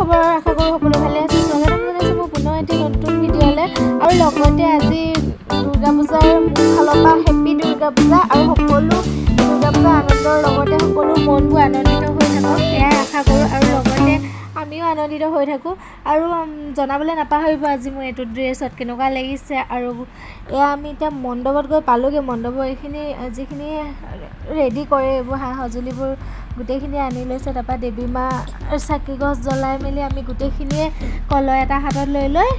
খবৰ আশা কৰোঁ সকলো ভালে আছে। স্বাগতম জনাইছোঁ মোৰ পুনৰ এটি নতুন ভিডিঅ'লৈ। আৰু লগতে আজি দুৰ্গা পূজাৰ ফালৰ পৰা হেপী দুৰ্গা পূজা আৰু সকলো দুৰ্গা পূজাৰ আনন্দৰ লগতে সকলো মনবোৰ আনন্দিত হৈ থাকক এয়াই আশা কৰোঁ। আৰু লগতে আমিও আনন্দিত হৈ থাকোঁ। আৰু জনাবলৈ নাপাহৰিব আজি মোৰ এইটো ড্ৰেছত কেনেকুৱা লাগিছে। আৰু এয়া আমি এতিয়া মণ্ডপত গৈ পালোঁগৈ। মণ্ডপৰ এইখিনি যিখিনি ৰেডি কৰে এইবোৰ সা সঁজুলিবোৰ গোটেইখিনি আনি লৈছে। তাৰপৰা দেৱী মা চাকি গছ জ্বলাই মেলি আমি গোটেইখিনিয়ে কলহ এটা হাতত লৈ লৈ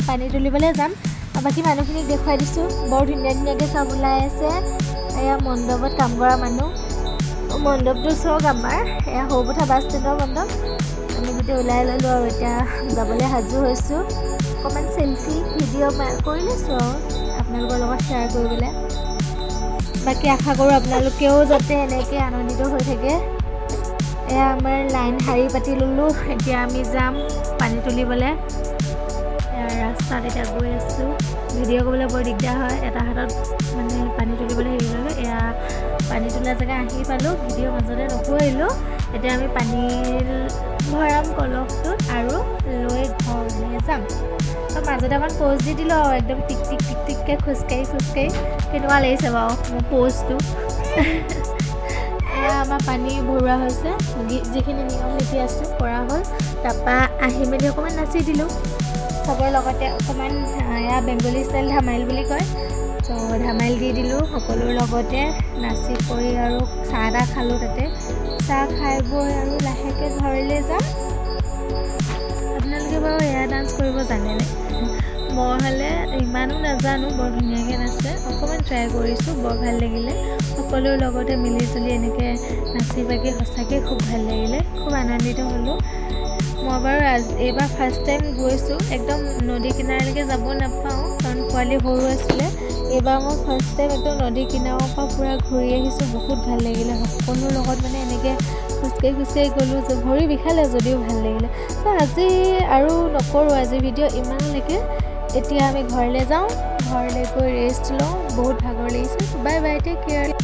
পানী তুলিবলৈ যাম। বাকী মানুহখিনিক দেখুৱাই দিছোঁ। বৰ ধুনীয়া ধুনীয়াকৈ চব ওলাই আছে। এয়া মণ্ডপত কাম কৰা মানুহ। মণ্ডপটো চাওক আমাৰ এয়া সৰুপথাৰ বাছ ষ্টেণ্ডৰ মণ্ডপ। আমি গোটেই ওলাই ল'লোঁ আৰু এতিয়া যাবলৈ সাজু হৈছোঁ। অকণমান চেল্ফি ভিডিঅ' কৰি লৈছোঁ আৰু আপোনালোকৰ লগত শ্বেয়াৰ কৰিবলৈ। বাকী আশা কৰোঁ আপোনালোকেও যাতে এনেকৈ আনন্দিত হৈ থাকে। এয়া আমাৰ লাইন শাৰী পাতি ল'লোঁ। এতিয়া আমি যাম পানী তুলিবলৈ। এয়া ৰাস্তাত এতিয়া গৈ আছোঁ। ভিডিঅ' কৰিবলৈ বৰ দিগদাৰ হয়। এটা হাতত মানে পানী তুলিবলৈ হেৰি ল'লোঁ। এয়া পানী তোলা জেগা আহি পালোঁ। ভিডিঅ'ৰ মাজতে নকৰিলোঁ। এতিয়া আমি পানী ভৰাম কলহটোত আৰু লৈ ঘৰলৈ যাম। মাজতে অকণমান প'জ দি দিলোঁ আৰু একদম টিক টিক টিক টিককৈ খোজকাঢ়ি কেনেকুৱা লাগিছে বাৰু মোৰ প'জটো। এয়া আমাৰ পানী ভৰোৱা হৈছে। যিখিনি নিয়ম নীতি আছে কৰা হ'ল। তাৰপৰা আহি মেলি অকণমান নাচি দিলোঁ চবৰ লগতে। অকণমান এয়া বেংগলী ষ্টাইল ধামাইল বুলি কয়। ত' ধামাইল দি দিলোঁ সকলোৰ লগতে নাচি কৰি আৰু চাহ তাহ খালোঁ তাতে। চাহ খাই বৈ আৰু লাহেকৈ ঘৰলৈ যাম। আপোনালোকে বাৰু এয়া ডান্স কৰিব জানেনে? মই হ'লে ইমানো নাজানো। বৰ ধুনীয়াকৈ নাচে। অকণমান ট্ৰাই কৰিছোঁ। বৰ ভাল লাগিলে। সকলোৰ লগতে মিলি জুলি এনেকৈ নাচি বাগি সঁচাকৈ খুব ভাল লাগিলে। খুব আনন্দিত হ'লোঁ। মই বাৰু এইবাৰ ফাৰ্ষ্ট টাইম গৈছোঁ। একদম নদী কিনাৰলৈকে যাব নাপাওঁ কাৰণ পোৱালি সৰু আছিলে। এইবাৰ মই ফাৰ্ষ্ট টাইম একদম নদী কিনাৰৰ পৰা পূৰা ঘূৰি আহিছোঁ। বহুত ভাল লাগিলে। সকলোৰ লগত মানে এনেকৈ খোজকাঢ়ি গ'লোঁ যে ভৰি বিষালে যদিও ভাল লাগিলে। ত' আজি আৰু নকৰোঁ আজি ভিডিঅ' ইমানলৈকে। এতিয়া আমি ঘৰলৈ যাওঁ। ঘৰলৈ গৈ ৰেষ্ট লওঁ। বহুত ভাগৰ লাগিছে। Bye bye, take care.